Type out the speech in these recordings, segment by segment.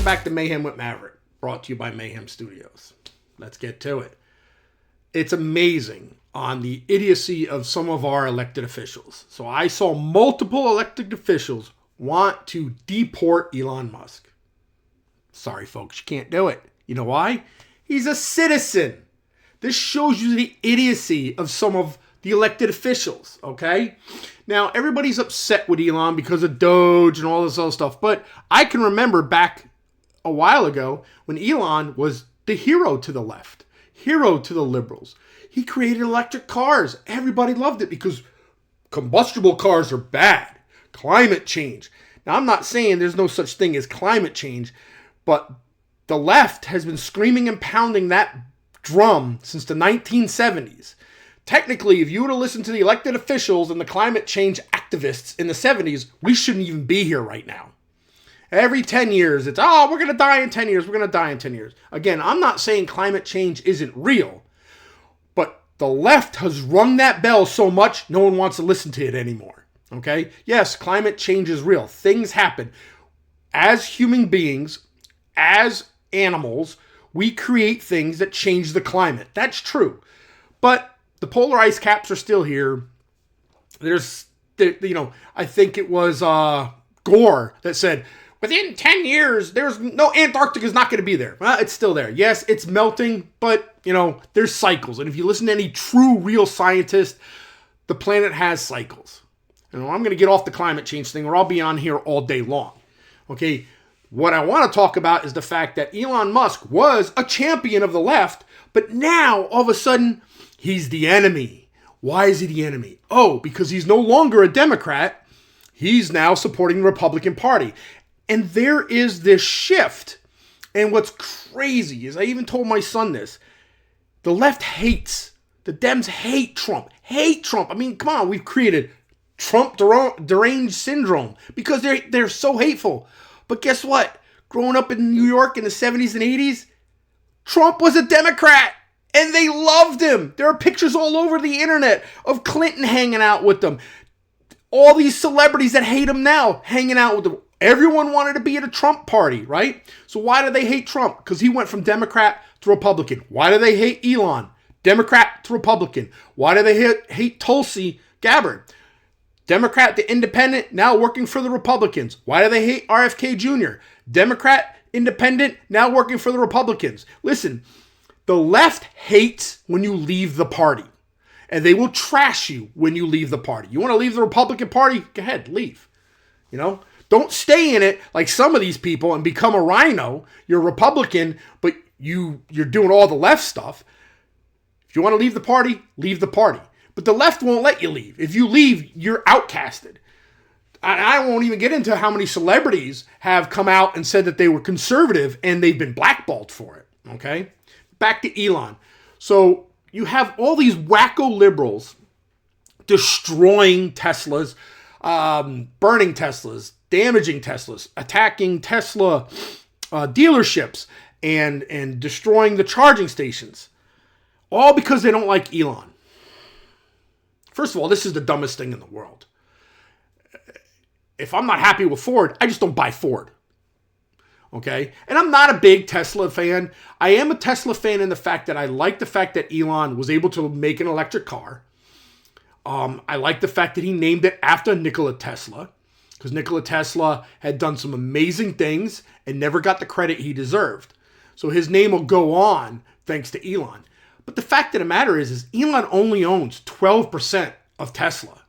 back to Mayhem with Maverick, brought to you by Mayhem Studios. Let's get to it. It's amazing on the idiocy of some of our elected officials. So I saw multiple elected officials want to deport Elon Musk. Sorry, folks, you can't do it. You know why? He's a citizen. This shows you the idiocy of some of the elected officials, okay? Now, everybody's upset with Elon because of Doge and all this other stuff, but I can remember back a while ago when Elon was the hero to the left, hero to the liberals. He created electric cars. Everybody loved it because combustible cars are bad. Climate change. Now, I'm not saying there's no such thing as climate change, but the left has been screaming and pounding that drum since the 1970s. Technically, if you were to listen to the elected officials and the climate change activists in the 70s, we shouldn't even be here right now. Every 10 years, it's, oh, we're going to die in 10 years. We're going to die in 10 years. Again, I'm not saying climate change isn't real, but the left has rung that bell so much, no one wants to listen to it anymore. Okay? Yes, climate change is real. Things happen. As human beings, as animals, we create things that change the climate. That's true. But the polar ice caps are still here. I think it was Gore that said, within 10 years, there's no Antarctica is not going to be there. Well, it's still there. Yes, it's melting, but, there's cycles. And if you listen to any true, real scientist, the planet has cycles. I'm going to get off the climate change thing or I'll be on here all day long. Okay, what I want to talk about is the fact that Elon Musk was a champion of the left, but now, all of a sudden, he's the enemy. Why is he the enemy? Oh, because he's no longer a Democrat. He's now supporting the Republican Party. And there is this shift. And what's crazy is I even told my son this. The left hates, the Dems hate Trump. Hate Trump. I mean, come on, we've created Trump deranged syndrome because they're so hateful. But guess what? Growing up in New York in the 70s and 80s, Trump was a Democrat. And they loved him. There are pictures all over the internet of Clinton hanging out with them. All these celebrities that hate him now hanging out with them. Everyone wanted to be at a Trump party, right? So why do they hate Trump? Because he went from Democrat to Republican. Why do they hate Elon? Democrat to Republican. Why do they hate Tulsi Gabbard? Democrat to independent, now working for the Republicans. Why do they hate RFK Jr.? Democrat, independent, now working for the Republicans. Listen, the left hates when you leave the party. And they will trash you when you leave the party. You want to leave the Republican Party? Go ahead, leave. Don't stay in it like some of these people and become a rhino. You're a Republican, but you're doing all the left stuff. If you want to leave the party, leave the party. But the left won't let you leave. If you leave, you're outcasted. I won't even get into how many celebrities have come out and said that they were conservative and they've been blackballed for it. Okay? Back to Elon. So you have all these wacko liberals destroying Teslas, burning Teslas, damaging Teslas, attacking Tesla dealerships, and destroying the charging stations. All because they don't like Elon. First of all, this is the dumbest thing in the world. If I'm not happy with Ford, I just don't buy Ford. Okay? And I'm not a big Tesla fan. I am a Tesla fan in the fact that I like the fact that Elon was able to make an electric car. I like the fact that he named it after Nikola Tesla, because Nikola Tesla had done some amazing things and never got the credit he deserved. So his name will go on thanks to Elon. But the fact of the matter is Elon only owns 12% of Tesla.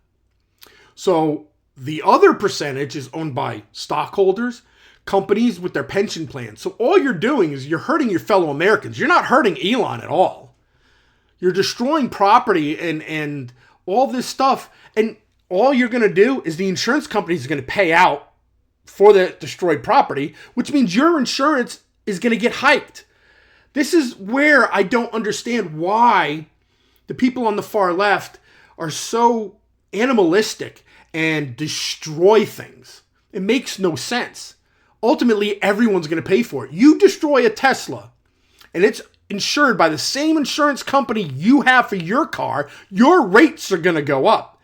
So the other percentage is owned by stockholders, companies with their pension plans. So all you're doing is you're hurting your fellow Americans. You're not hurting Elon at all. You're destroying property and all this stuff. And all you're going to do is the insurance company is going to pay out for the destroyed property, which means your insurance is going to get hiked. This is where I don't understand why the people on the far left are so animalistic and destroy things. It makes no sense. Ultimately, everyone's going to pay for it. You destroy a Tesla, and it's insured by the same insurance company you have for your car, your rates are going to go up.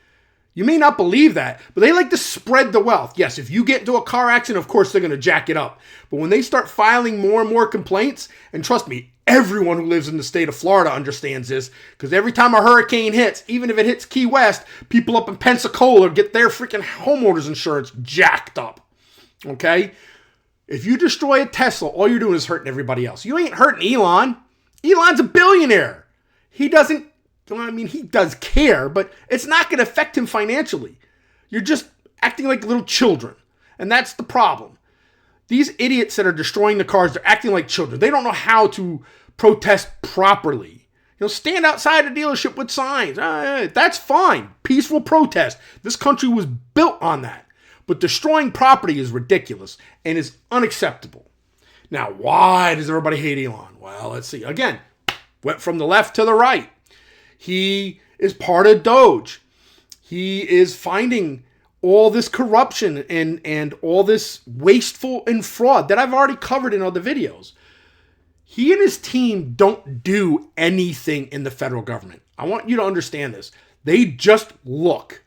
You may not believe that, but they like to spread the wealth. Yes, if you get into a car accident, of course they're going to jack it up. But when they start filing more and more complaints, and trust me, everyone who lives in the state of Florida understands this, because every time a hurricane hits, even if it hits Key West, people up in Pensacola get their freaking homeowners insurance jacked up. Okay? If you destroy a Tesla, all you're doing is hurting everybody else. You ain't hurting Elon. Elon's a billionaire. He doesn't, he does care, but it's not going to affect him financially. You're just acting like little children. And that's the problem. These idiots that are destroying the cars, they're acting like children. They don't know how to protest properly. Stand outside a dealership with signs. That's fine. Peaceful protest. This country was built on that. But destroying property is ridiculous and is unacceptable. Now, why does everybody hate Elon? Well, let's see. Again, went from the left to the right. He is part of Doge. He is finding all this corruption and all this wasteful and fraud that I've already covered in other videos. He and his team don't do anything in the federal government. I want you to understand this. They just look.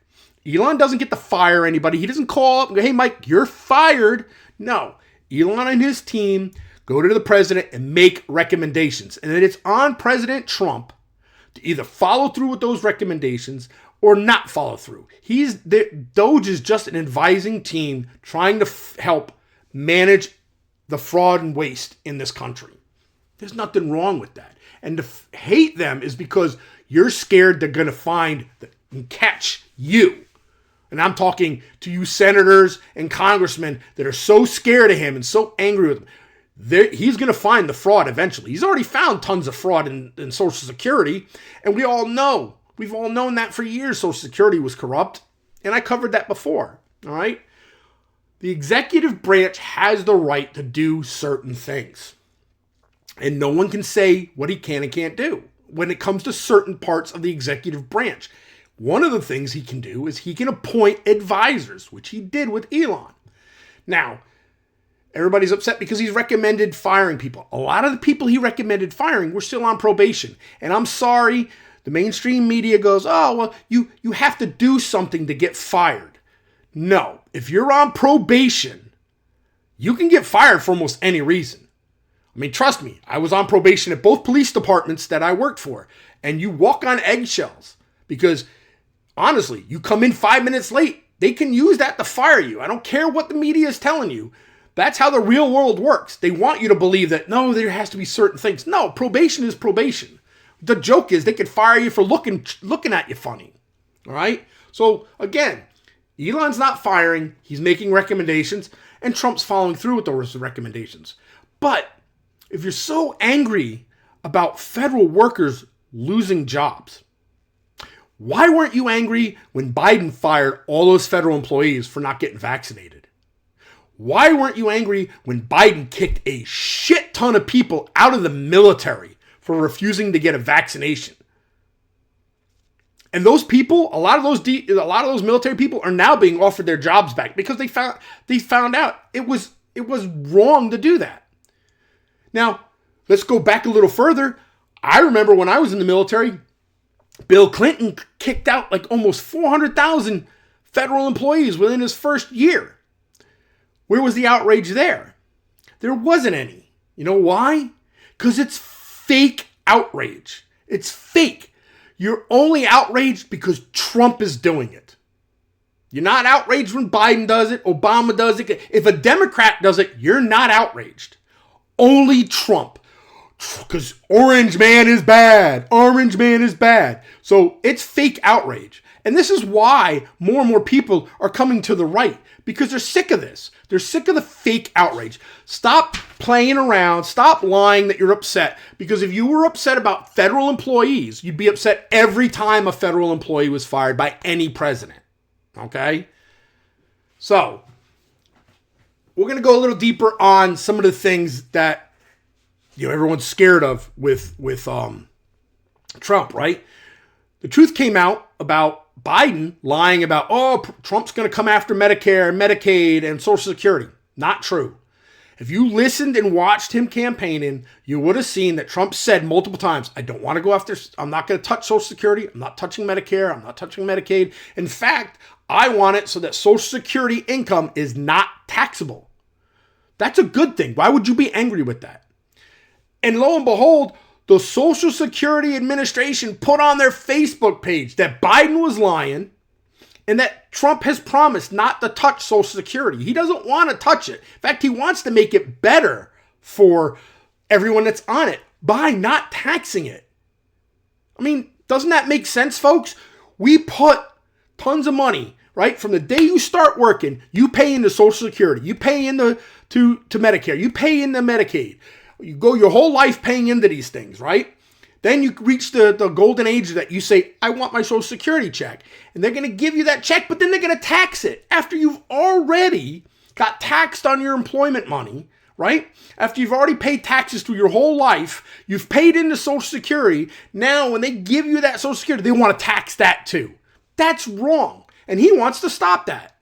Elon doesn't get to fire anybody. He doesn't call up and go, hey, Mike, you're fired. No. Elon and his team go to the president and make recommendations. And then it's on President Trump to either follow through with those recommendations or not follow through. Doge is just an advising team trying to help manage the fraud and waste in this country. There's nothing wrong with that. And to hate them is because you're scared they're going to find and catch you. And I'm talking to you senators and congressmen that are so scared of him and so angry with him. He's going to find the fraud eventually. He's already found tons of fraud in Social Security. And we all know. We've all known that for years. Social Security was corrupt. And I covered that before. All right? The executive branch has the right to do certain things. And no one can say what he can and can't do when it comes to certain parts of the executive branch. One of the things he can do is he can appoint advisors, which he did with Elon. Now, everybody's upset because he's recommended firing people. A lot of the people he recommended firing were still on probation. And I'm sorry, the mainstream media goes, oh, well, you have to do something to get fired. No, if you're on probation, you can get fired for almost any reason. I mean, trust me, I was on probation at both police departments that I worked for. And you walk on eggshells because honestly, you come in 5 minutes late, they can use that to fire you. I don't care what the media is telling you. That's how the real world works. They want you to believe that, no, there has to be certain things. No, probation is probation. The joke is they could fire you for looking at you funny. All right? So, again, Elon's not firing. He's making recommendations, and Trump's following through with those recommendations. But if you're so angry about federal workers losing jobs, why weren't you angry when Biden fired all those federal employees for not getting vaccinated? Why weren't you angry when Biden kicked a shit ton of people out of the military for refusing to get a vaccination? And those people, a lot of those military people are now being offered their jobs back because they found out it was wrong to do that. Now, let's go back a little further. I remember when I was in the military, Bill Clinton kicked out like almost 400,000 federal employees within his first year. Where was the outrage there? There wasn't any. You know why? Because it's fake outrage. It's fake. You're only outraged because Trump is doing it. You're not outraged when Biden does it, Obama does it. If a Democrat does it, you're not outraged. Only Trump. Because Orange Man is bad. Orange Man is bad. So it's fake outrage. And this is why more and more people are coming to the right. Because they're sick of this. They're sick of the fake outrage. Stop playing around. Stop lying that you're upset. Because if you were upset about federal employees, you'd be upset every time a federal employee was fired by any president. Okay? So, we're going to go a little deeper on some of the things that everyone's scared of with Trump, right? The truth came out about Biden lying about, Trump's going to come after Medicare, Medicaid, and Social Security. Not true. If you listened and watched him campaigning, you would have seen that Trump said multiple times, I don't want to go after, I'm not going to touch Social Security. I'm not touching Medicare. I'm not touching Medicaid. In fact, I want it so that Social Security income is not taxable. That's a good thing. Why would you be angry with that? And lo and behold, the Social Security Administration put on their Facebook page that Biden was lying and that Trump has promised not to touch Social Security. He doesn't want to touch it. In fact, he wants to make it better for everyone that's on it by not taxing it. I mean, doesn't that make sense, folks? We put tons of money, right? From the day you start working, you pay into Social Security, you pay into to Medicare, you pay into Medicaid. You go your whole life paying into these things, right? Then you reach the golden age that you say, I want my Social Security check. And they're going to give you that check, but then they're going to tax it after you've already got taxed on your employment money, right? After you've already paid taxes through your whole life, you've paid into Social Security. Now, when they give you that Social Security, they want to tax that too. That's wrong. And he wants to stop that.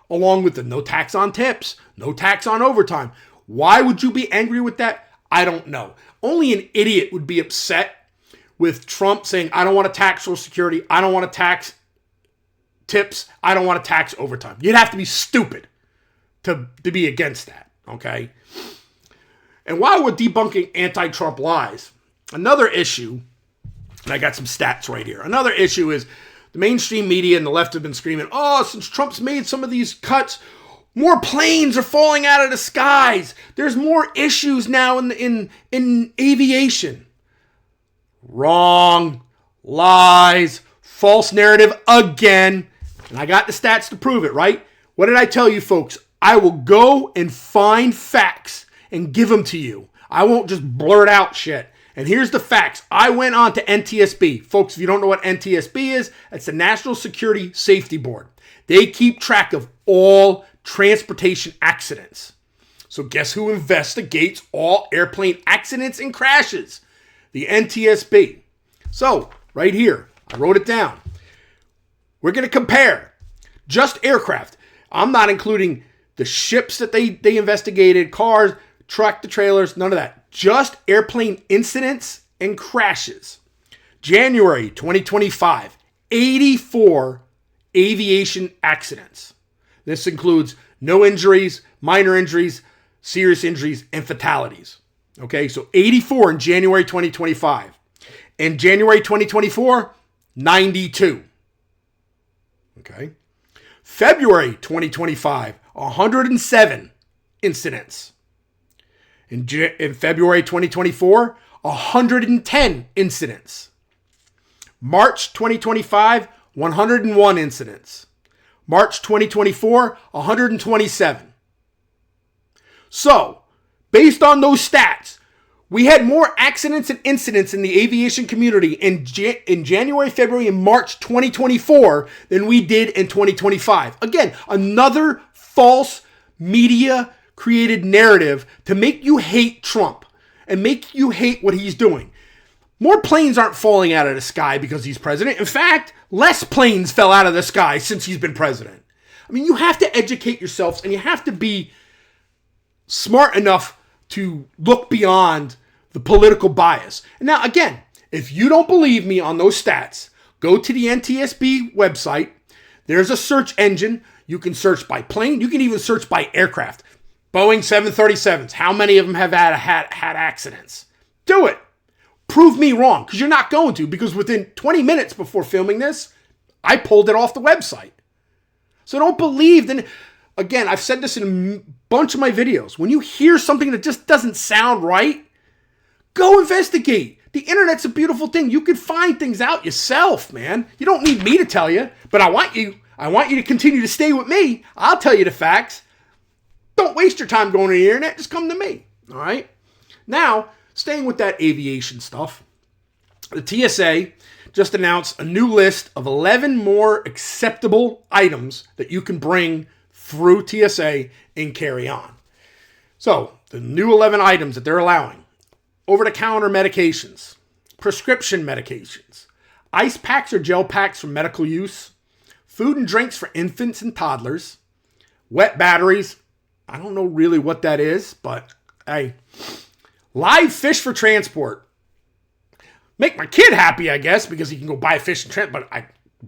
Along with the no tax on tips, no tax on overtime. Why would you be angry with that? I don't know. Only an idiot would be upset with Trump saying, I don't want to tax Social Security. I don't want to tax tips. I don't want to tax overtime. You'd have to be stupid to be against that, okay? And while we're debunking anti-Trump lies, another issue, and I got some stats right here. Another issue is the mainstream media and the left have been screaming, oh, since Trump's made some of these cuts, more planes are falling out of the skies. There's more issues now in aviation. Wrong. Lies. False narrative again. And I got the stats to prove it, right? What did I tell you, folks? I will go and find facts and give them to you. I won't just blurt out shit. And here's the facts. I went on to NTSB. Folks, if you don't know what NTSB is, it's the National Security Safety Board. They keep track of all transportation accidents. So guess who investigates all airplane accidents and crashes? The NTSB. So right here, I wrote it down. We're going to compare just aircraft. I'm not including the ships that they investigated, cars, tractor trailers, none of that. Just airplane incidents and crashes. January 2025, 84 aviation accidents. This includes no injuries, minor injuries, serious injuries, and fatalities. Okay, so 84 in January 2025. In January 2024, 92. Okay. February 2025, 107 incidents. In February 2024, 110 incidents. March 2025, 101 incidents. March 2024, 127. So, based on those stats, we had more accidents and incidents in the aviation community in January, February, and March 2024 than we did in 2025. Again, another false media created narrative to make you hate Trump and make you hate what he's doing. More planes aren't falling out of the sky because he's president. In fact, less planes fell out of the sky since he's been president. I mean, you have to educate yourselves and you have to be smart enough to look beyond the political bias. And now, again, if you don't believe me on those stats, go to the NTSB website. There's a search engine. You can search by plane. You can even search by aircraft. Boeing 737s. How many of them have had accidents? Do it. Prove me wrong, because you're not going to, because within 20 minutes before filming this, I pulled it off the website. So don't believe. Then again, I've said this in a bunch of my videos. When you hear something that just doesn't sound right, go investigate. The internet's a beautiful thing. You can find things out yourself, man. You don't need me to tell you, but I want you to continue to stay with me. I'll tell you the facts. Don't waste your time going to the internet. Just come to me. All right? Now, staying with that aviation stuff, the TSA just announced a new list of 11 more acceptable items that you can bring through TSA and carry on. So, the new 11 items that they're allowing: over-the-counter medications, prescription medications, ice packs or gel packs for medical use, food and drinks for infants and toddlers, wet batteries, I don't know really what that is, but hey, live fish for transport. Make my kid happy, I guess, because he can go buy fish and transport. But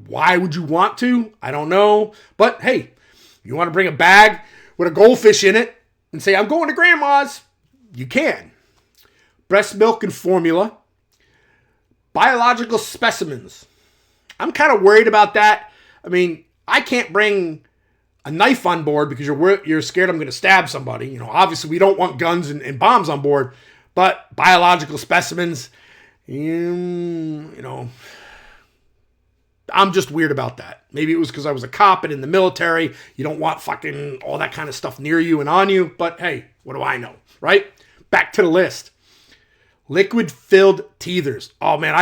why would you want to? I don't know. But hey, you want to bring a bag with a goldfish in it and say, I'm going to grandma's? You can. Breast milk and formula. Biological specimens. I'm kind of worried about that. I mean, I can't bring a knife on board because you're scared I'm going to stab somebody. You know, obviously we don't want guns and bombs on board, but biological specimens, you know, I'm just weird about that. Maybe it was because I was a cop and in the military. You don't want fucking all that kind of stuff near you and on you. But hey, what do I know, right? Back to the list. Liquid-filled teethers. Oh man,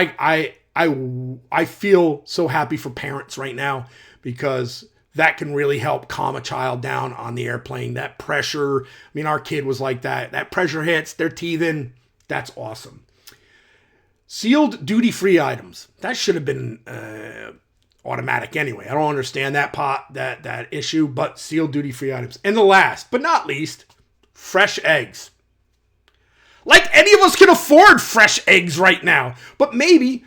I feel so happy for parents right now because that can really help calm a child down on the airplane. That pressure, I mean, our kid was like that. That pressure hits, they're teething. That's awesome. Sealed duty-free items. That should have been automatic anyway. I don't understand that issue, but sealed duty-free items. And the last, but not least, fresh eggs. Like any of us can afford fresh eggs right now. But maybe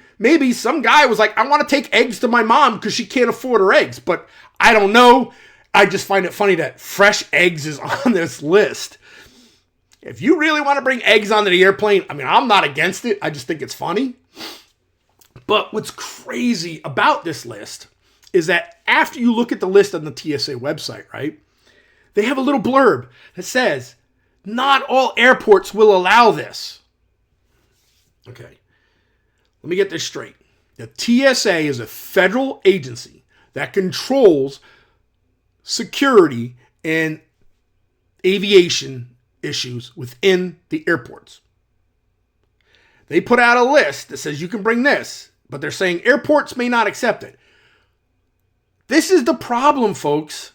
some guy was like, I want to take eggs to my mom because she can't afford her eggs. But I don't know. I just find it funny that fresh eggs is on this list. If you really want to bring eggs onto the airplane, I mean, I'm not against it. I just think it's funny. But what's crazy about this list is that after you look at the list on the TSA website, right, they have a little blurb that says, not all airports will allow this. Okay, let me get this straight. The TSA is a federal agency that controls security and aviation issues within the airports. They put out a list that says you can bring this, but they're saying airports may not accept it. This is the problem, folks.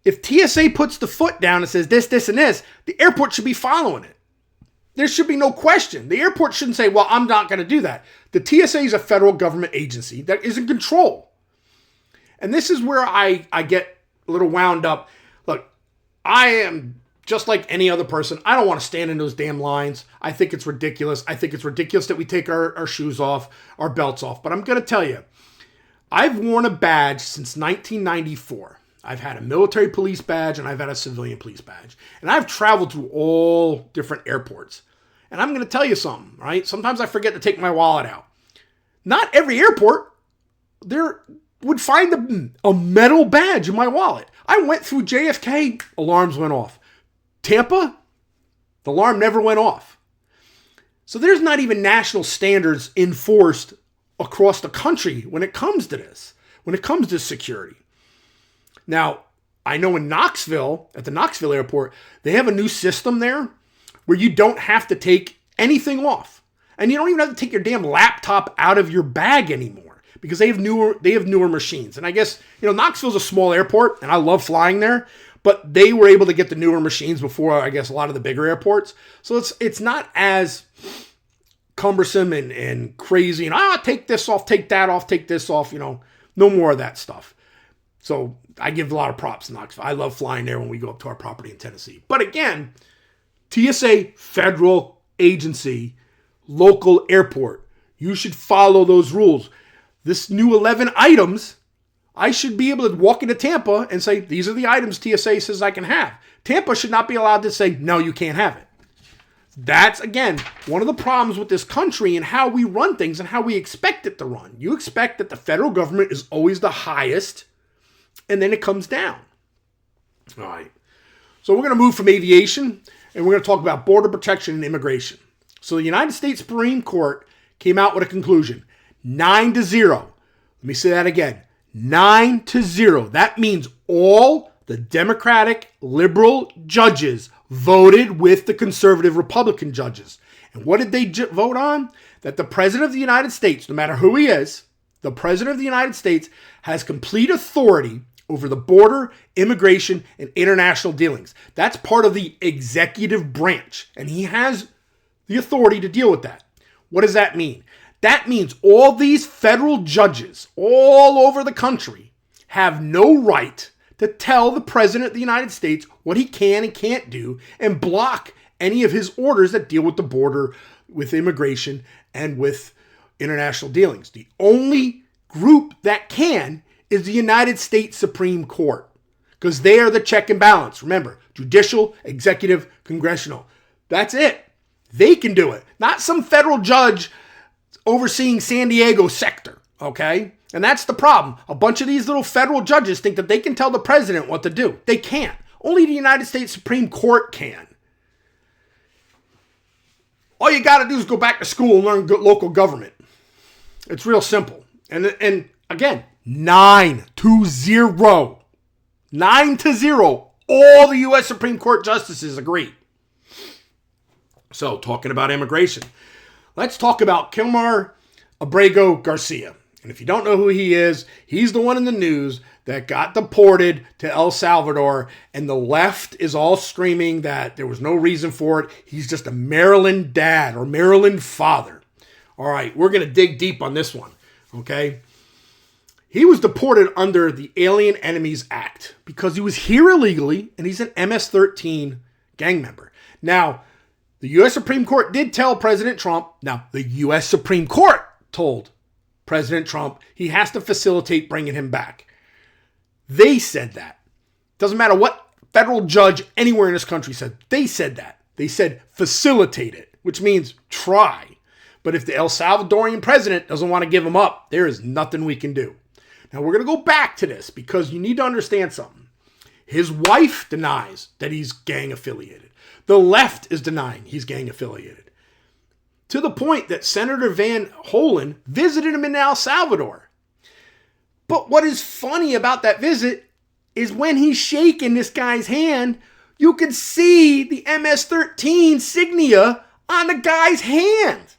If TSA puts the foot down and says this, and this, the airport should be following it. There should be no question. The airport shouldn't say, well, I'm not going to do that. The TSA is a federal government agency that is in control. And this is where I get a little wound up. Look, I am just like any other person. I don't want to stand in those damn lines. I think it's ridiculous. I think it's ridiculous that we take our shoes off, our belts off. But I'm going to tell you, I've worn a badge since 1994. I've had a military police badge and I've had a civilian police badge. And I've traveled through all different airports. And I'm going to tell you something, right? Sometimes I forget to take my wallet out. Not every airport there would find a metal badge in my wallet. I went through JFK, alarms went off. Tampa, the alarm never went off. So there's not even national standards enforced across the country when it comes to this, when it comes to security. Now, I know in Knoxville, at the Knoxville airport, they have a new system there where you don't have to take anything off. And you don't even have to take your damn laptop out of your bag anymore because they have newer machines. And I guess, Knoxville's a small airport and I love flying there, but they were able to get the newer machines before, I guess, a lot of the bigger airports. So it's not as cumbersome and crazy. And take this off, take that off, take this off, no more of that stuff. So I give a lot of props to Knoxville. I love flying there when we go up to our property in Tennessee. But again, TSA, federal agency, local airport. You should follow those rules. This new 11 items, I should be able to walk into Tampa and say, these are the items TSA says I can have. Tampa should not be allowed to say, no, you can't have it. That's, again, one of the problems with this country and how we run things and how we expect it to run. You expect that the federal government is always the highest, and then it comes down. All right. So we're going to move from aviation, and we're going to talk about border protection and immigration. So the United States Supreme Court came out with a conclusion, 9-0. Let me say that again, 9-0. That means all the Democratic liberal judges voted with the conservative Republican judges. And what did they vote on? That the President of the United States, no matter who he is, the President of the United States has complete authority over the border, immigration, and international dealings. That's part of the executive branch, and he has the authority to deal with that. What does that mean? That means all these federal judges all over the country have no right to tell the President of the United States what he can and can't do and block any of his orders that deal with the border, with immigration, and with international dealings. The only group that can is the United States Supreme Court, because they are the check and balance. Remember, judicial, executive, congressional. That's it. They can do it. Not some federal judge overseeing San Diego sector, okay? And that's the problem. A bunch of these little federal judges think that they can tell the president what to do. They can't. Only the United States Supreme Court can. All you got to do is go back to school and learn local government. It's real simple. And again, 9-0. 9-0. All the U.S. Supreme Court justices agree. So, talking about immigration, let's talk about Kilmar Abrego Garcia. And if you don't know who he is, he's the one in the news that got deported to El Salvador, and the left is all screaming that there was no reason for it. He's just a Maryland dad or Maryland father. All right, we're going to dig deep on this one, okay? He was deported under the Alien Enemies Act because he was here illegally, and he's an MS-13 gang member. Now, the U.S. Supreme Court did tell President Trump, now the U.S. Supreme Court told President Trump he has to facilitate bringing him back. They said that. Doesn't matter what federal judge anywhere in this country said. They said that. They said facilitate it, which means try. But if the El Salvadorian president doesn't want to give him up, there is nothing we can do. Now we're going to go back to this because you need to understand something. His wife denies that he's gang affiliated. The left is denying he's gang affiliated. To the point that Senator Van Hollen visited him in El Salvador. But what is funny about that visit is when he's shaking this guy's hand, you can see the MS-13 insignia on the guy's hand.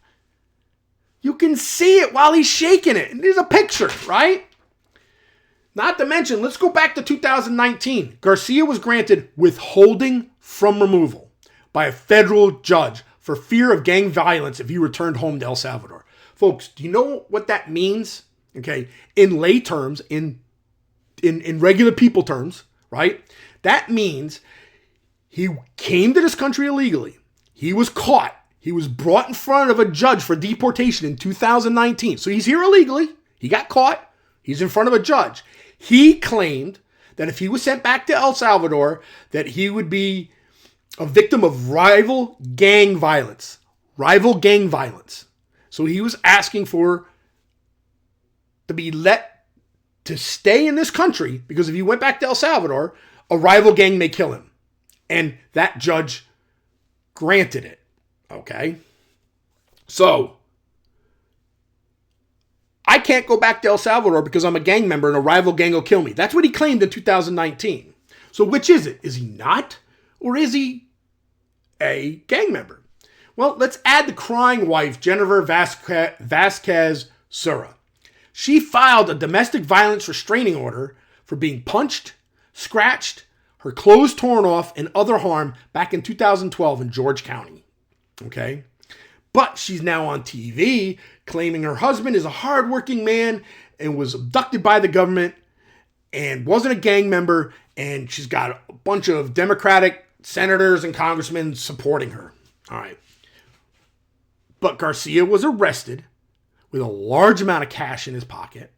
You can see it while he's shaking it. And there's a picture, right? Not to mention, let's go back to 2019. Garcia was granted withholding from removal by a federal judge for fear of gang violence if he returned home to El Salvador. Folks, do you know what that means? Okay, in lay terms, in regular people terms, right? That means he came to this country illegally. He was caught. He was brought in front of a judge for deportation in 2019. So he's here illegally. He got caught. He's in front of a judge. He claimed that if he was sent back to El Salvador, that he would be a victim of rival gang violence. Rival gang violence. So he was asking for to be let to stay in this country because if he went back to El Salvador, a rival gang may kill him. And that judge granted it. Okay? So, I can't go back to El Salvador because I'm a gang member and a rival gang will kill me. That's what he claimed in 2019. So which is it? Is he not? Or is he a gang member? Well, let's add the crying wife, Jennifer Vasquez Sura. She filed a domestic violence restraining order for being punched, scratched, her clothes torn off, and other harm back in 2012 in George County. Okay? But she's now on TV claiming her husband is a hardworking man and was abducted by the government and wasn't a gang member, and she's got a bunch of Democratic senators and congressmen supporting her. All right. But Garcia was arrested with a large amount of cash in his pocket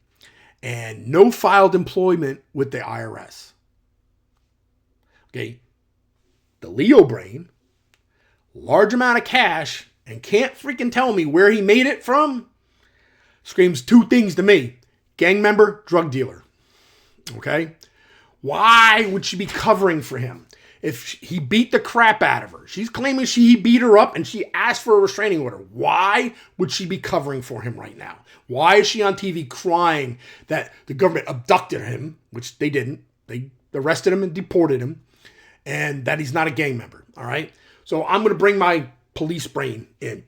and no filed employment with the IRS. Okay. The Leo brain, large amount of cash, and can't freaking tell me where he made it from, screams two things to me. Gang member, drug dealer. Okay? Why would she be covering for him? If he beat the crap out of her. She's claiming he beat her up and she asked for a restraining order. Why would she be covering for him right now? Why is she on TV crying that the government abducted him, which they didn't. They arrested him and deported him, and that he's not a gang member. All right? So I'm going to bring my police brain in,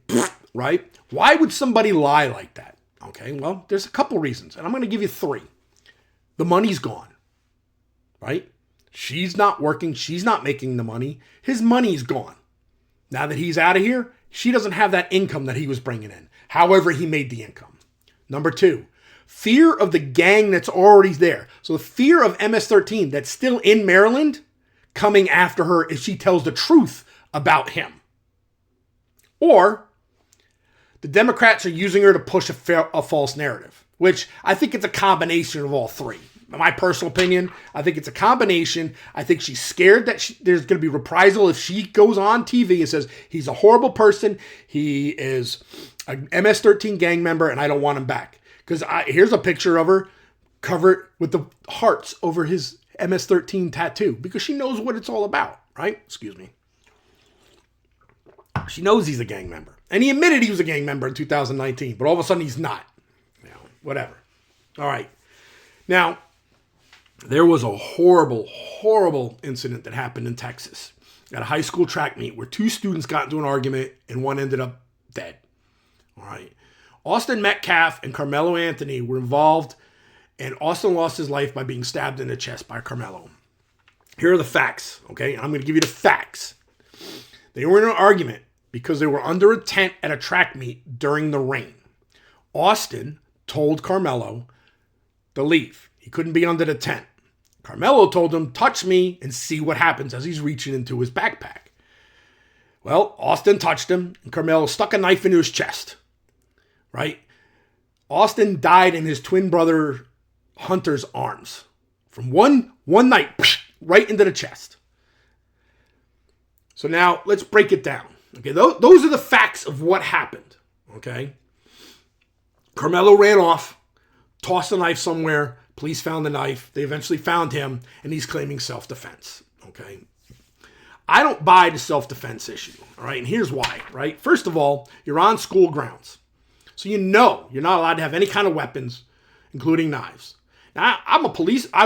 right? Why would somebody lie like that? Okay, well, there's a couple reasons, and I'm going to give you three. The money's gone, right? She's not working. She's not making the money. His money's gone. Now that he's out of here, she doesn't have that income that he was bringing in. However, he made the income. Number two, Fear of the gang that's already there. So the fear of MS-13 that's still in Maryland coming after her if she tells the truth about him. Or the Democrats are using her to push a false narrative, which I think it's a combination of all three. In my personal opinion, I think it's a combination. I think she's scared that there's going to be reprisal if she goes on TV and says, he's a horrible person, he is a MS-13 gang member, and I don't want him back. Because here's a picture of her covered with the hearts over his MS-13 tattoo, because she knows what it's all about, right? Excuse me. She knows he's a gang member. And he admitted he was a gang member in 2019, but all of a sudden he's not. You know, whatever. All right. Now, there was a horrible, horrible incident that happened in Texas at a high school track meet where two students got into an argument and one ended up dead. All right. Austin Metcalf and Carmelo Anthony were involved, and Austin lost his life by being stabbed in the chest by Carmelo. Here are the facts, okay? I'm going to give you the facts. They were in an argument because they were under a tent at a track meet during the rain. Austin told Carmelo to leave. He couldn't be under the tent. Carmelo told him, touch me and see what happens, as he's reaching into his backpack. Well, Austin touched him, and Carmelo stuck a knife into his chest. Right? Austin died in his twin brother Hunter's arms from one night, right into the chest. So now let's break it down. Okay, those are the facts of what happened. Okay, Carmelo ran off, tossed the knife somewhere. Police found the knife. They eventually found him, and he's claiming self-defense. Okay, I don't buy the self-defense issue. All right, and here's why. Right, first of all, you're on school grounds. So you know you're not allowed to have any kind of weapons, including knives. Now, I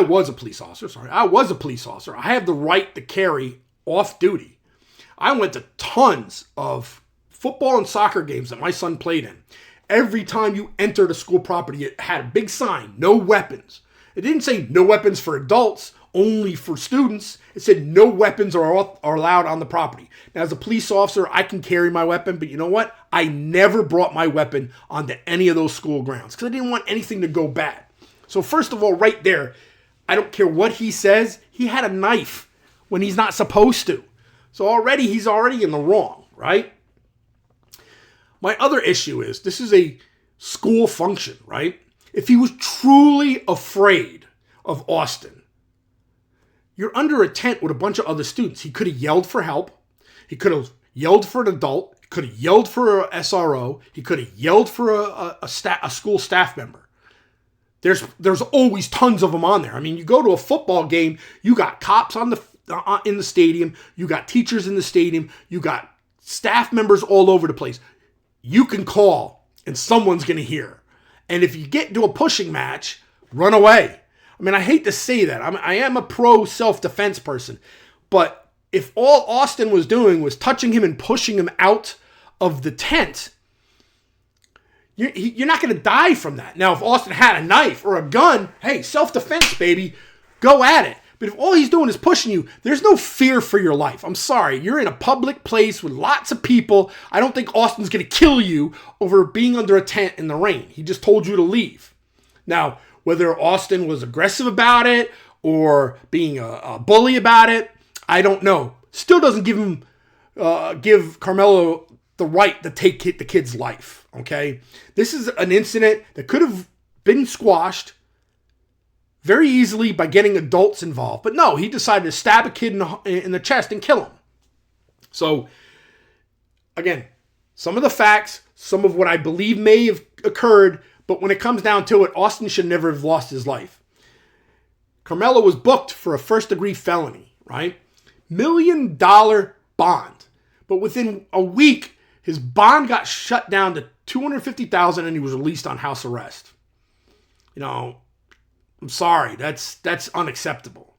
was a police officer. I have the right to carry off duty. I went to tons of football and soccer games that my son played in. Every time you entered a school property, it had a big sign, no weapons. It didn't say no weapons for adults, only for students. It said no weapons are allowed on the property. Now, as a police officer, I can carry my weapon, but you know what? I never brought my weapon onto any of those school grounds because I didn't want anything to go bad. So first of all, right there, I don't care what he says. He had a knife when he's not supposed to. So he's already in the wrong, right? My other issue is this is a school function, right? If he was truly afraid of Austin, you're under a tent with a bunch of other students. He could have yelled for help. He could have yelled for an adult. He could have yelled for a SRO. He could have yelled for a school staff member. There's always tons of them on there. I mean, you go to a football game, you got cops in the stadium. You got teachers in the stadium. You got staff members all over the place. You can call, and someone's going to hear. And if you get into a pushing match, run away. I mean, I hate to say that. I am a pro self-defense person. But if all Austin was doing was touching him and pushing him out of the tent, you're not going to die from that. Now, if Austin had a knife or a gun, hey, self-defense, baby, go at it. But if all he's doing is pushing you, there's no fear for your life. I'm sorry. You're in a public place with lots of people. I don't think Austin's going to kill you over being under a tent in the rain. He just told you to leave. Now, whether Austin was aggressive about it or being a bully about it, I don't know. Still doesn't give Carmelo the right to take the kid's life, okay? This is an incident that could have been squashed very easily by getting adults involved. But no, he decided to stab a kid in the chest and kill him. So, again, some of the facts, some of what I believe may have occurred, but when it comes down to it, Austin should never have lost his life. Carmelo was booked for a first-degree felony, right? $1 million bond. But within a week, his bond got shut down to $250,000 and he was released on house arrest. You know, I'm sorry, that's unacceptable.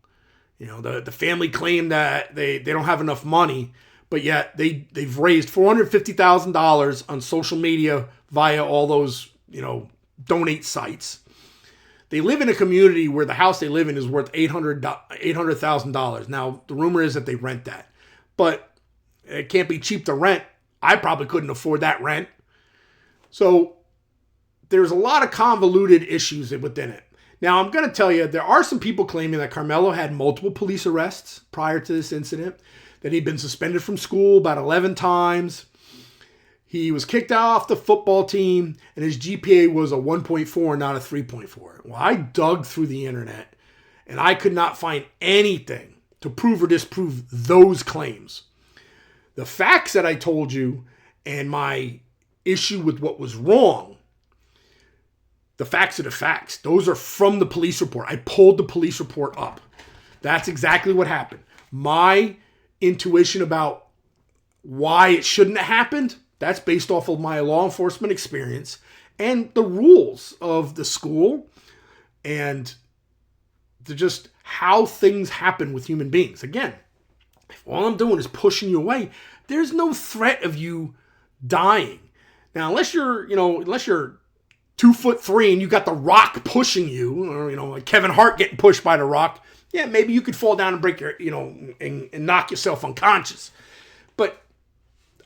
You know, the family claimed that they don't have enough money, but yet they've raised $450,000 on social media via all those, you know, donate sites. They live in a community where the house they live in is worth $800,000. Now, the rumor is that they rent that. But it can't be cheap to rent. I probably couldn't afford that rent. So there's a lot of convoluted issues within it. Now, I'm going to tell you, there are some people claiming that Carmelo had multiple police arrests prior to this incident, that he'd been suspended from school about 11 times. He was kicked off the football team, and his GPA was a 1.4, not a 3.4. Well, I dug through the internet, and I could not find anything to prove or disprove those claims. The facts that I told you and my issue with what was wrong, the facts are the facts. Those are from the police report. I pulled the police report up. That's exactly what happened. My intuition about why it shouldn't have happened, that's based off of my law enforcement experience and the rules of the school and just how things happen with human beings. Again, if all I'm doing is pushing you away, there's no threat of you dying. Now, unless you're 2'3" and you got the Rock pushing you, or, like Kevin Hart getting pushed by the Rock, yeah, maybe you could fall down and break your, and knock yourself unconscious. But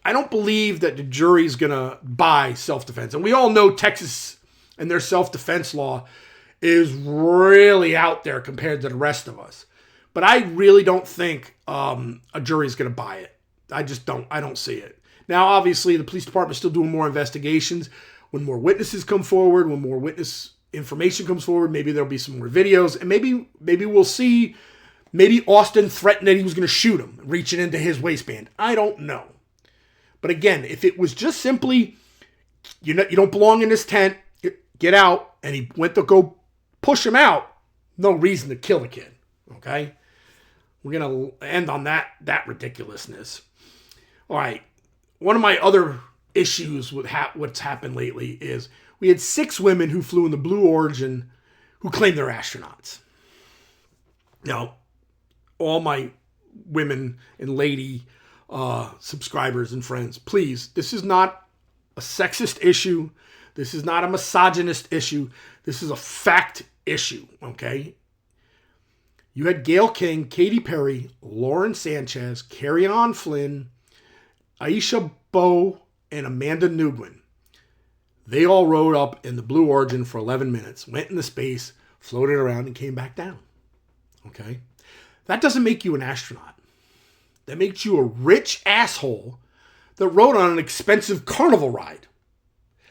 I don't believe that the jury's going to buy self-defense. And we all know Texas and their self-defense law is really out there compared to the rest of us. But I really don't think a jury's going to buy it. I don't see it. Now, obviously, the police department's still doing more investigations. When more witnesses come forward, when more witness information comes forward, maybe there'll be some more videos, and maybe we'll see, maybe Austin threatened that he was going to shoot him, reaching into his waistband. I don't know. But again, if it was just simply, you don't belong in this tent, get out, and he went to go push him out, no reason to kill the kid, okay? We're going to end on that ridiculousness. All right, one of my other issues with what's happened lately is we had 6 women who flew in the Blue Origin who claimed they're astronauts. Now, all my women and lady subscribers and friends, please, this is not a sexist issue. This is not a misogynist issue. This is a fact issue, okay? You had Gayle King, Katy Perry, Lauren Sanchez, Carrie Ann Flynn, Aisha Bowe, and Amanda Nguyen. They all rode up in the Blue Origin for 11 minutes, went into space, floated around, and came back down. Okay? That doesn't make you an astronaut. That makes you a rich asshole that rode on an expensive carnival ride.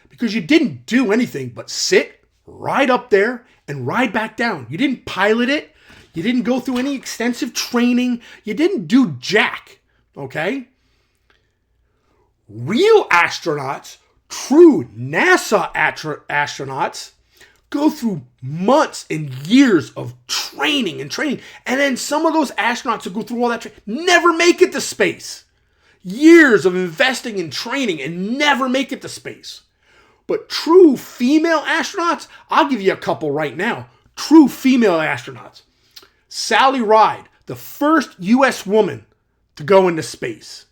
Because you didn't do anything but sit, ride up there, and ride back down. You didn't pilot it. You didn't go through any extensive training. You didn't do jack. Okay? Real astronauts, true NASA astronauts, go through months and years of training. And then some of those astronauts who go through all that training never make it to space. Years of investing in training and never make it to space. But true female astronauts, I'll give you a couple right now. True female astronauts. Sally Ride, the first U.S. woman to go into space.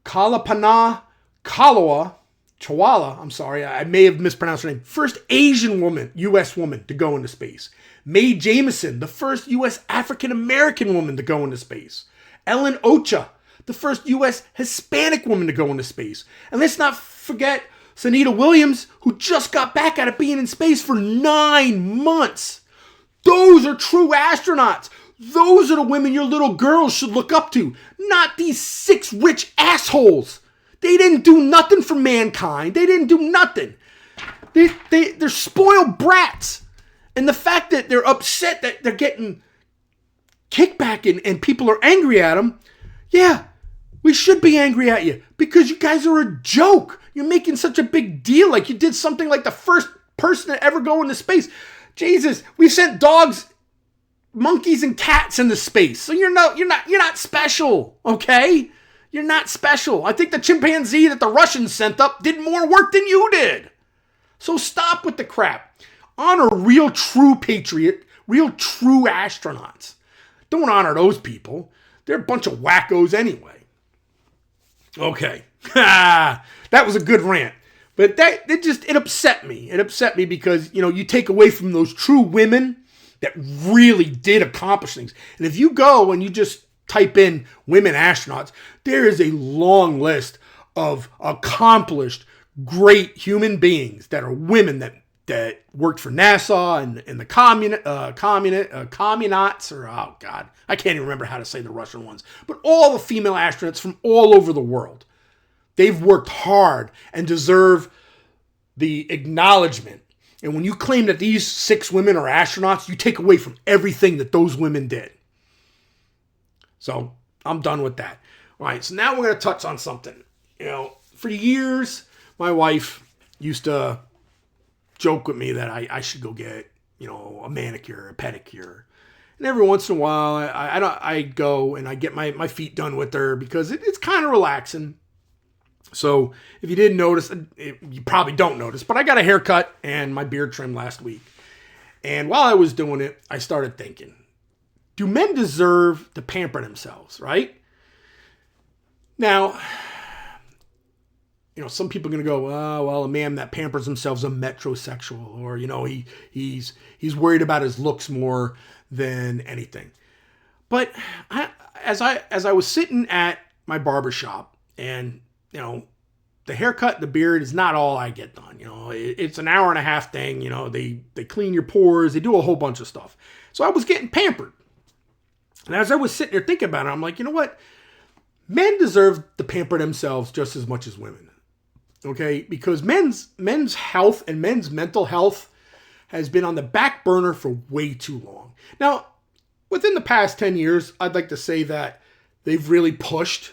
Kalapana Chawala, I may have mispronounced her name. First Asian woman, U.S. woman to go into space. Mae Jemison, the first U.S. African-American woman to go into space. Ellen Ocha, the first U.S. Hispanic woman to go into space. And let's not forget Sunita Williams, who just got back out of being in space for 9 months. Those are true astronauts. Those are the women your little girls should look up to, not these 6 rich assholes. They didn't do nothing for mankind. They didn't do nothing. They're spoiled brats. And the fact that they're upset that they're getting kickback and people are angry at them, yeah, we should be angry at you because you guys are a joke. You're making such a big deal like you did something like the first person to ever go into space. Jesus, we sent dogs, monkeys, and cats into space. So you're not special, okay? You're not special. I think the chimpanzee that the Russians sent up did more work than you did. So stop with the crap. Honor real true patriot, real true astronauts. Don't honor those people. They're a bunch of wackos anyway. Okay. That was a good rant. But it upset me. It upset me because, you take away from those true women that really did accomplish things. And if you go and you just type in women astronauts, there is a long list of accomplished, great human beings that are women that worked for NASA and the communauts, or oh God, I can't even remember how to say the Russian ones, but all the female astronauts from all over the world. They've worked hard and deserve the acknowledgement. And when you claim that these 6 women are astronauts, you take away from everything that those women did. So I'm done with that. All right, so now we're going to touch on something. For years, my wife used to joke with me that I should go get, a manicure, a pedicure. And every once in a while, I go and I get my feet done with her because it's kind of relaxing. So if you didn't notice, you probably don't notice, but I got a haircut and my beard trimmed last week. And while I was doing it, I started thinking, do men deserve to pamper themselves, right? Now, some people are going to go, oh, well, a man that pampers himself is a metrosexual, or, he's worried about his looks more than anything. But as I was sitting at my barbershop, and the haircut, the beard is not all I get done. It's an hour and a half thing. They clean your pores. They do a whole bunch of stuff. So I was getting pampered. And as I was sitting there thinking about it, I'm like, you know what? Men deserve to pamper themselves just as much as women. Okay? Because men's health and men's mental health has been on the back burner for way too long. Now, within the past 10 years, I'd like to say that they've really pushed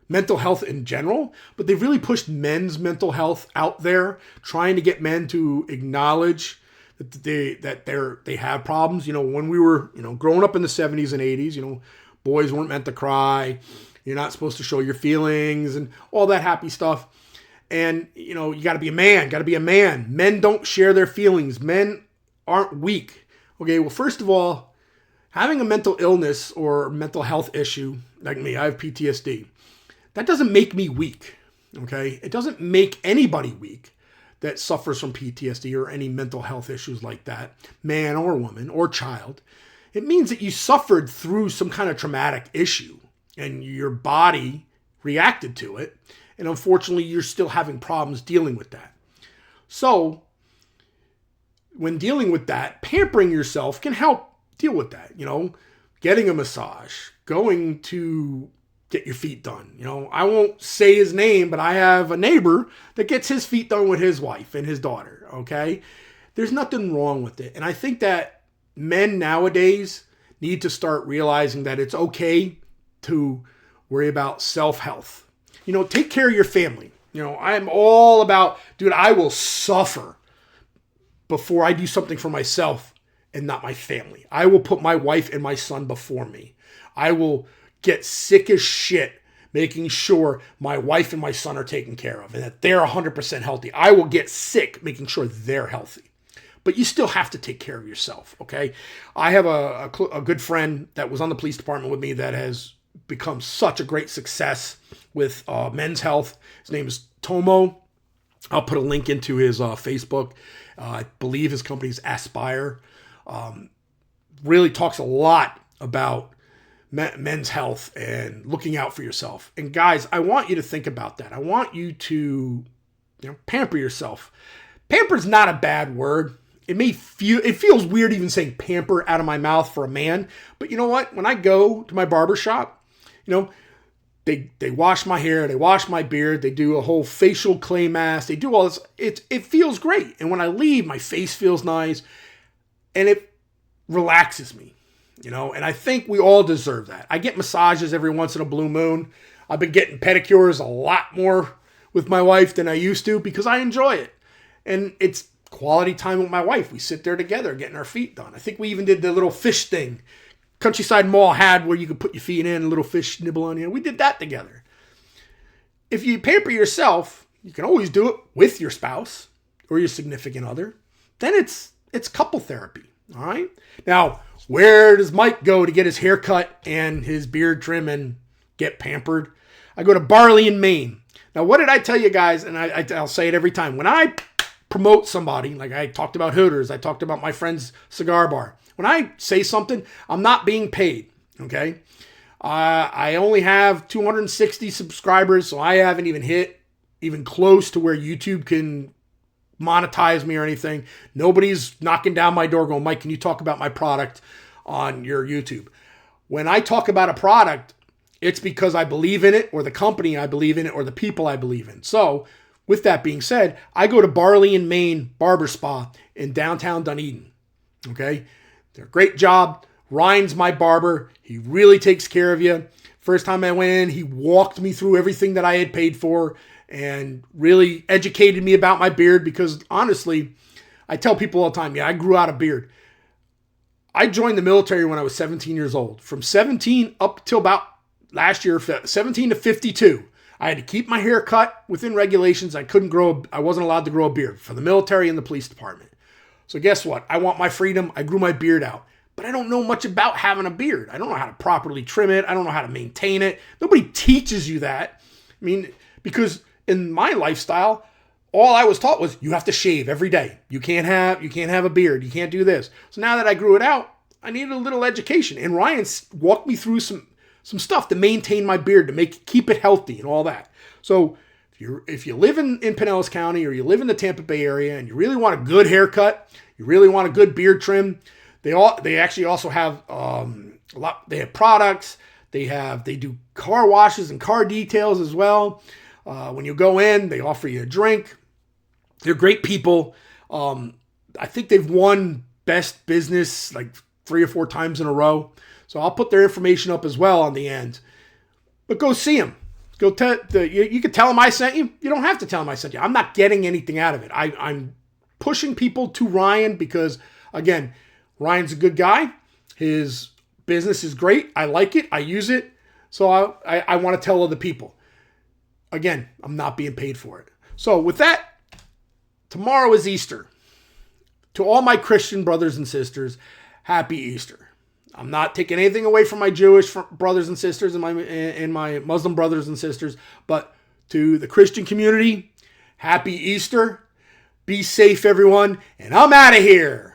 mental health in general, but they've really pushed men's mental health out there, trying to get men to acknowledge that they have problems. When we were, growing up in the 70s and 80s, boys weren't meant to cry. You're not supposed to show your feelings and all that happy stuff. And, you got to be a man. Men don't share their feelings. Men aren't weak. Okay, well, first of all, having a mental illness or mental health issue, like me, I have PTSD. That doesn't make me weak, okay? It doesn't make anybody weak that suffers from PTSD or any mental health issues like that, man or woman or child. It means that you suffered through some kind of traumatic issue and your body reacted to it. And unfortunately, you're still having problems dealing with that. So when dealing with that, pampering yourself can help deal with that. Getting a massage, going to get your feet done. I won't say his name, but I have a neighbor that gets his feet done with his wife and his daughter, okay? There's nothing wrong with it. And I think that men nowadays need to start realizing that it's okay to worry about self-health. Take care of your family. I'm all about, dude, I will suffer before I do something for myself and not my family. I will put my wife and my son before me. I will get sick as shit making sure my wife and my son are taken care of and that they're 100% healthy. I will get sick making sure they're healthy. But you still have to take care of yourself, okay? I have a good friend that was on the police department with me that has become such a great success with men's health. His name is Tomo. I'll put a link into his Facebook. I believe his company is Aspire. Really talks a lot about men's health and looking out for yourself. And guys, I want you to think about that. I want you to pamper yourself. Pamper is not a bad word. It feels weird even saying pamper out of my mouth for a man. But you know what? When I go to my barber shop, they wash my hair, they wash my beard, they do a whole facial clay mask, they do all this. It feels great. And when I leave, my face feels nice and it relaxes me. And I think we all deserve that. I get massages every once in a blue moon. I've been getting pedicures a lot more with my wife than I used to because I enjoy it. And it's quality time with my wife. We sit there together getting our feet done. I think we even did the little fish thing Countryside Mall had where you could put your feet in and little fish nibble on you. We did that together. If you pamper yourself, you can always do it with your spouse or your significant other. Then it's couple therapy. All right. Now, where does Mike go to get his hair cut and his beard trim and get pampered? I go to Barley in Maine. Now, what did I tell you guys? And I'll say it every time. When I promote somebody, like I talked about Hooters, I talked about my friend's cigar bar. When I say something, I'm not being paid. Okay. I only have 260 subscribers, so I haven't even hit even close to where YouTube can monetize me or anything. Nobody's knocking down my door going, Mike, can you talk about my product on your YouTube? When I talk about a product, it's because I believe in it, or the company I believe in it, or the people I believe in. So with that being said, I go to Barley and Maine Barber Spa in downtown Dunedin. Okay? They're a great job. Ryan's my barber. He really takes care of you. First time I went in, he walked me through everything that I had paid for and really educated me about my beard, because honestly, I tell people all the time, yeah, I grew out a beard. I joined the military when I was 17 years old. From 17 up till about last year, 17 to 52, I had to keep my hair cut within regulations. I wasn't allowed to grow a beard for the military and the police department. So guess what? I want my freedom. I grew my beard out. But I don't know much about having a beard. I don't know how to properly trim it. I don't know how to maintain it. Nobody teaches you that. I mean, because in my lifestyle, all I was taught was you have to shave every day. You can't have a beard. You can't do this. So now that I grew it out, I needed a little education. And Ryan walked me through some stuff to maintain my beard, to keep it healthy and all that. So if you live in Pinellas County, or you live in the Tampa Bay area, and you really want a good haircut, you really want a good beard trim, they actually also have a lot. They have products. They do car washes and car details as well. When you go in, they offer you a drink. They're great people. I think they've won Best Business like 3 or 4 times in a row. So I'll put their information up as well on the end. But go see them. You can tell them I sent you. You don't have to tell them I sent you. I'm not getting anything out of it. I'm pushing people to Ryan because, again, Ryan's a good guy. His business is great. I like it. I use it. So I want to tell other people. Again, I'm not being paid for it. So with that, tomorrow is Easter. To all my Christian brothers and sisters, happy Easter. I'm not taking anything away from my Jewish brothers and sisters and my Muslim brothers and sisters, but to the Christian community, happy Easter. Be safe, everyone, and I'm out of here.